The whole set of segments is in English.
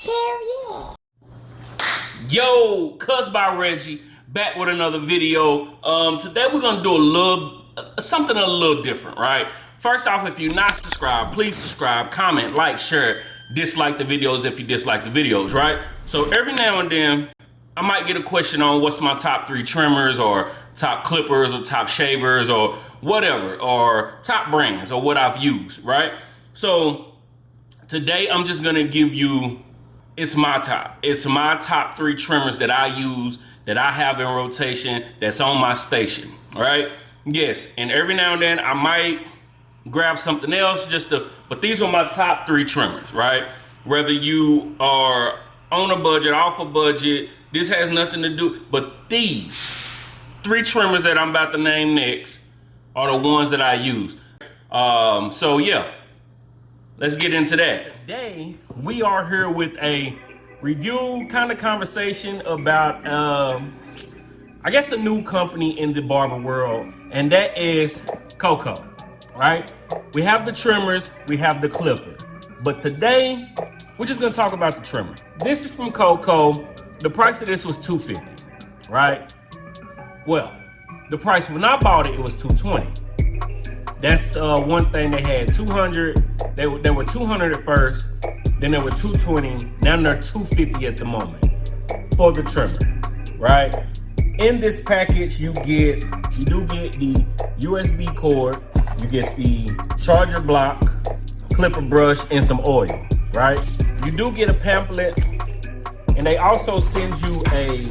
Hell yeah. Yo, Cuz by Reggie, back with another video. Today we're gonna do something a little different, right? First off, if you're not subscribed, please subscribe, comment, like, share, dislike the videos if you dislike the videos, right? So every now and then, I might get a question on what's my top 3 trimmers or top clippers or top shavers or whatever, or top brands or what I've used, right? So today I'm just gonna give you, it's my top 3 trimmers that I use, that I have in rotation, that's on my station, all right? Yes, and every now and then I might grab something else but these are my top 3 trimmers, right? Whether you are on a budget, off a budget, this has nothing to do, but these 3 trimmers that I'm about to name next are the ones that I use. So yeah, let's get into that. Today, we are here with a review kind of conversation about, I guess, a new company in the barber world, and that is Coco, right? We have the trimmers, we have the clipper, but today, we're just gonna talk about the trimmer. This is from Coco. The price of this was $250, right? Well, the price when I bought it, it was $220. That's one thing. They had 200. They were 200 at first, then they were 220. Now they're 250 at the moment for the trimmer, right? In this package, you do get the USB cord, you get the charger block, clipper brush, and some oil, right? You do get a pamphlet, and they also send you a.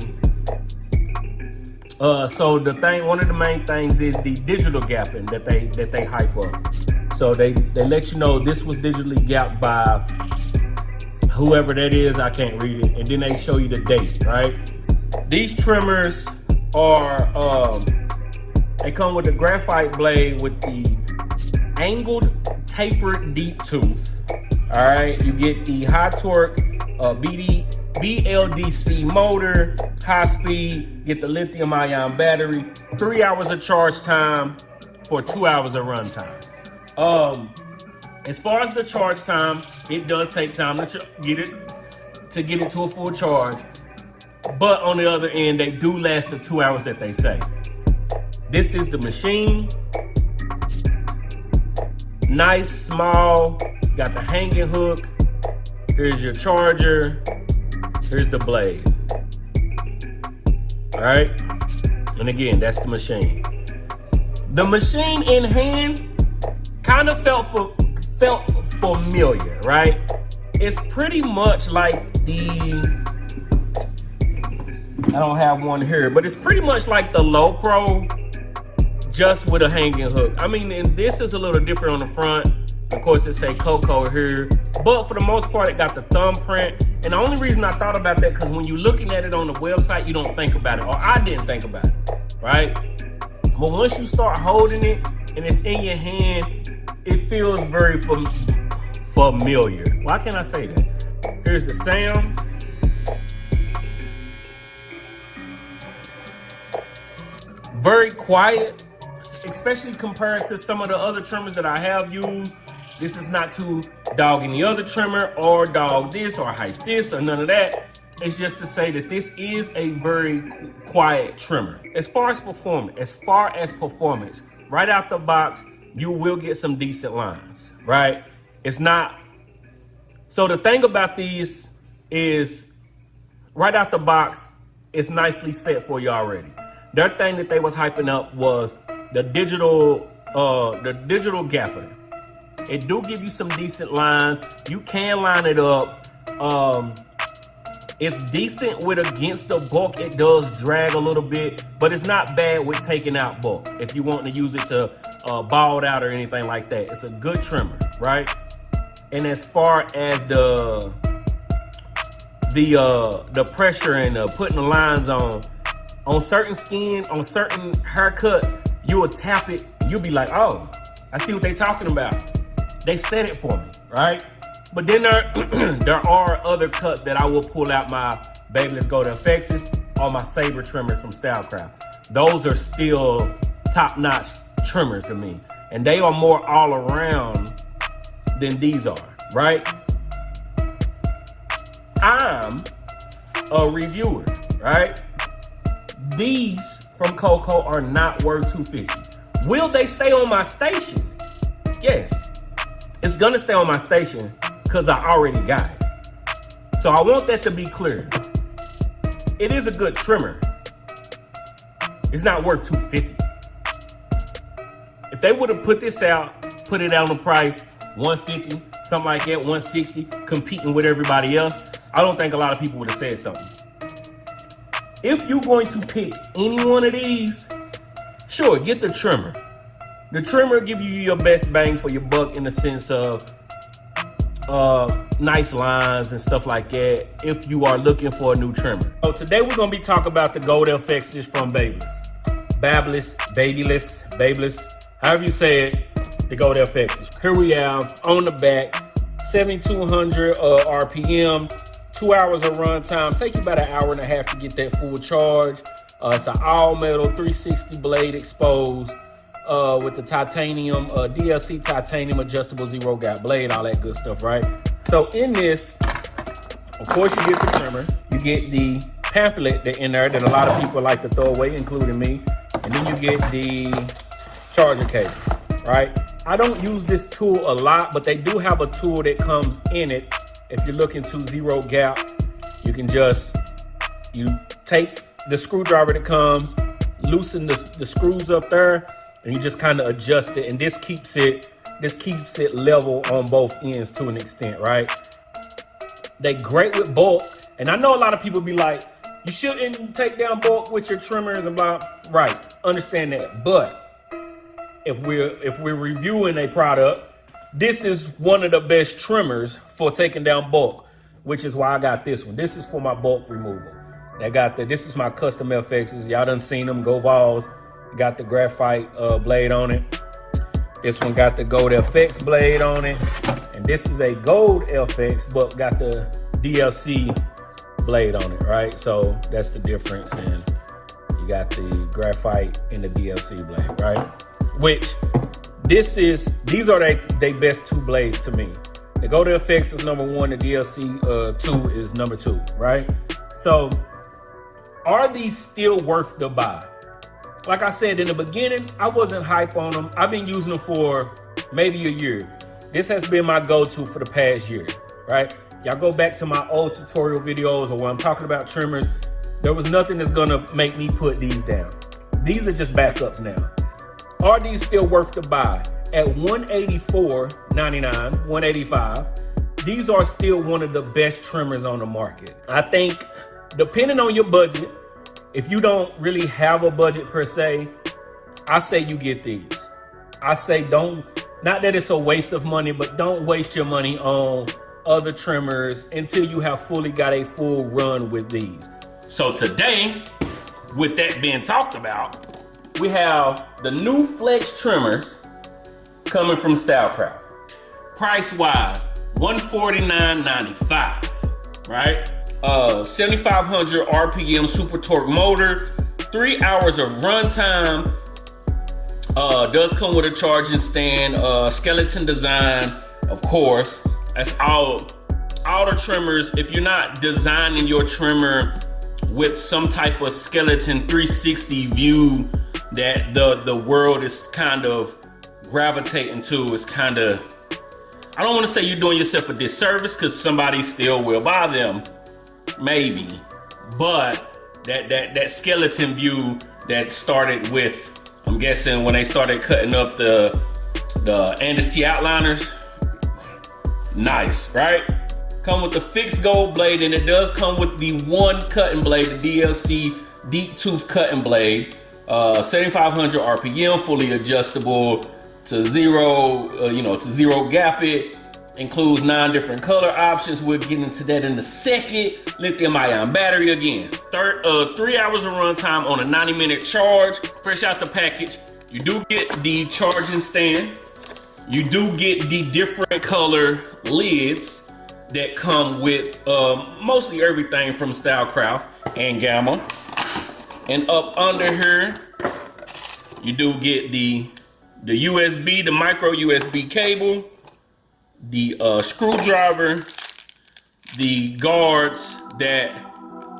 So one of the main things is the digital gapping that they hype up. So they let you know this was digitally gapped by whoever that is, I can't read it, and then they show you the date, right? These trimmers are, they come with the graphite blade with the angled tapered deep tooth, all right? You get the high torque BLDC motor, high speed, get the lithium ion battery, 3 hours of charge time for 2 hours of run time. As far as the charge time, it does take time to get it to a full charge. But on the other end, they do last the 2 hours that they say. This is the machine. Nice, small, got the hanging hook. Here's your charger. Here's the blade. All right. And again, that's the machine. The machine in hand kind of felt familiar, right? It's pretty much like I don't have one here, but it's pretty much like the Low Pro, just with a hanging hook. I mean, and this is a little different on the front. Of course, it say Coco here, but for the most part, it got the thumbprint. And the only reason I thought about that, because when you're looking at it on the website, you don't think about it, or I didn't think about it, right? But once you start holding it and it's in your hand, it feels very familiar. Why can't I say that? Here's the sound. Very quiet, especially compared to some of the other trimmers that I have used. This is not to dog any other trimmer or dog this or hype this or none of that. It's just to say that this is a very quiet trimmer. As far as performance, right out the box, you will get some decent lines, right? It's not. So the thing about these is right out the box, it's nicely set for you already. Their thing that they was hyping up was the digital gapper. It do give you some decent lines. You can line it up. It's decent with against the bulk. It does drag a little bit, but it's not bad with taking out bulk. If you want to use it to bald out or anything like that, it's a good trimmer, right? And as far as the pressure and putting the lines on certain skin, on certain haircuts, you will tap it. You'll be like, oh, I see what they're talking about. They said it for me, right? But then there are other cuts that I will pull out my Babyless Golden Effects or my Saber trimmers from Stylecraft. Those are still top-notch trimmers to me. And they are more all around than these are, right? I'm a reviewer, right? These from Coco are not worth $250. Will they stay on my station? Yes. It's gonna stay on my station because I already got it. So I want that to be clear. It is a good trimmer. It's not worth $250. If they would have put this out, put it out on the price, $150, something like that, $160, competing with everybody else, I don't think a lot of people would have said something. If you're going to pick any one of these, sure, get the trimmer. The trimmer give you your best bang for your buck in the sense of nice lines and stuff like that if you are looking for a new trimmer. So today we're going to be talking about the gold FXs from Babyless, Babyless, however you say it, the gold FXs. Here we have on the back, 7,200 RPM, 2 hours of run time. Take you about an hour and a half to get that full charge. It's an all metal 360 blade exposed with the titanium, DLC titanium adjustable zero gap blade, all that good stuff, right? So in this, of course, you get the trimmer, you get the pamphlet that in there that a lot of people like to throw away, including me, and then you get the charger cable, right? I don't use this tool a lot, but they do have a tool that comes in it. If you're looking to zero gap, you can you take the screwdriver that comes, loosen the screws up there, and you just kind of adjust it, and this keeps it level on both ends to an extent, right? They great with bulk, and I know a lot of people be like, you shouldn't take down bulk with your trimmers and blah. Right, understand that, but if we're reviewing a product, this is one of the best trimmers for taking down bulk, which is why I got this one. This is for my bulk removal. This is my custom FXs. Y'all done seen them, Go Vols. Got the graphite blade on it. This one got the gold FX blade on it. And this is a gold FX, but got the DLC blade on it, right? So that's the difference. And you got the graphite and the DLC blade, right? Which these are they best two blades to me. The gold FX is number one, the DLC 2 is number 2, right? So are these still worth the buy? Like I said in the beginning, I wasn't hype on them. I've been using them for maybe a year. This has been my go-to for the past year, right? Y'all go back to my old tutorial videos or when I'm talking about trimmers, there was nothing that's gonna make me put these down. These are just backups now. Are these still worth the buy? At $184.99, $185, these are still one of the best trimmers on the market. I think depending on your budget, if you don't really have a budget per se, I say you get these. I say not that it's a waste of money, but don't waste your money on other trimmers until you have fully got a full run with these. So today, with that being talked about, we have the new Flex trimmers coming from Stylecraft. Price-wise, $149.95, right? 7,500 RPM super torque motor, 3 hours of run time. Does come with a charging stand, skeleton design, of course. That's all the trimmers. If you're not designing your trimmer with some type of skeleton 360 view that the world is kind of gravitating to, is kind of, I don't want to say you're doing yourself a disservice because somebody still will buy them, maybe, but that skeleton view that started with, I'm guessing when they started cutting up the Andes T outliners, nice, right? Come with the fixed gold blade, and it does come with the one cutting blade, the DLC deep tooth cutting blade, 7,500 RPM, fully adjustable to zero, to zero gap it. Includes 9 different color options. We'll get into that in a second. Lithium ion battery again. 3 hours of run time on a 90-minute charge. Fresh out the package. You do get the charging stand. You do get the different color lids that come with mostly everything from Stylecraft and Gamma. And up under here, you do get the USB, the micro USB cable, the screwdriver, the guards that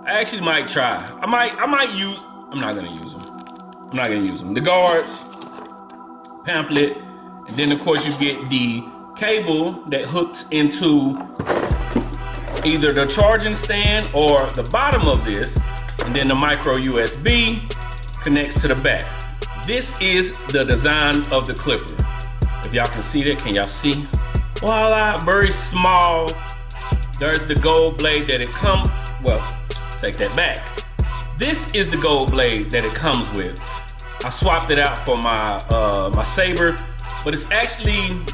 I actually might try. I'm not gonna use them. I'm not gonna use them. The guards, pamphlet, and then of course you get the cable that hooks into either the charging stand or the bottom of this, and then the micro USB connects to the back. This is the design of the clipper. If y'all can see that, can y'all see? Voila, very small. There's the gold blade that it comes, well, take that back. This is the gold blade that it comes with. I swapped it out for my saber, but it's actually,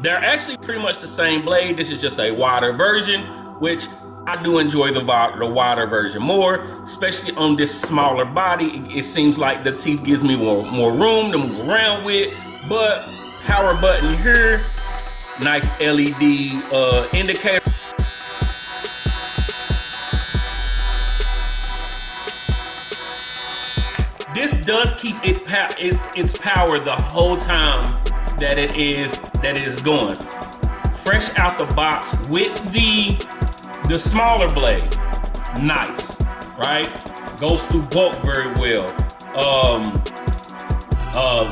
they're actually pretty much the same blade. This is just a wider version, which I do enjoy the wider version more, especially on this smaller body. It seems like the teeth gives me more room to move around with, but power button here, nice LED indicator. This does keep its power the whole time that it is going. Fresh out the box with the smaller blade. Nice, right? Goes through bulk very well.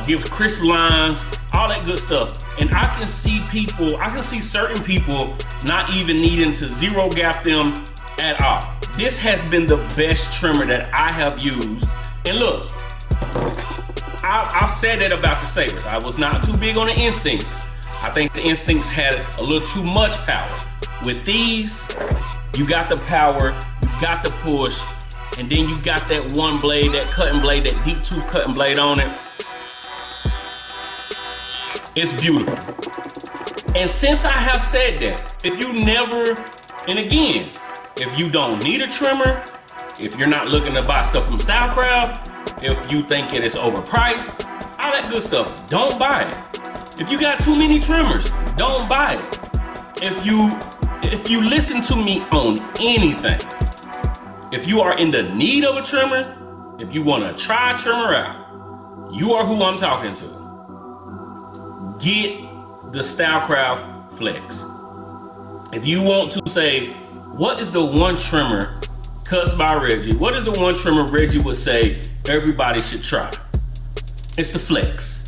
Gives crisp lines, all that good stuff. And I can see certain people not even needing to zero gap them at all. This has been the best trimmer that I have used. And look, I've said that about the sabers. I was not too big on the instincts. I think the instincts had a little too much power. With these, you got the power, you got the push, and then you got that one blade, that cutting blade, that deep tooth cutting blade on it. It's beautiful. And since I have said that, if you never, and again, if you don't need a trimmer, if you're not looking to buy stuff from Stylecraft, if you think it is overpriced, all that good stuff, don't buy it. If you got too many trimmers, don't buy it. If you listen to me on anything, if you are in the need of a trimmer, if you want to try a trimmer out, you are who I'm talking to. Get the Stylecraft Flex. If you want to say, what is the one trimmer cuts by Reggie? What is the one trimmer Reggie would say everybody should try? It's the Flex.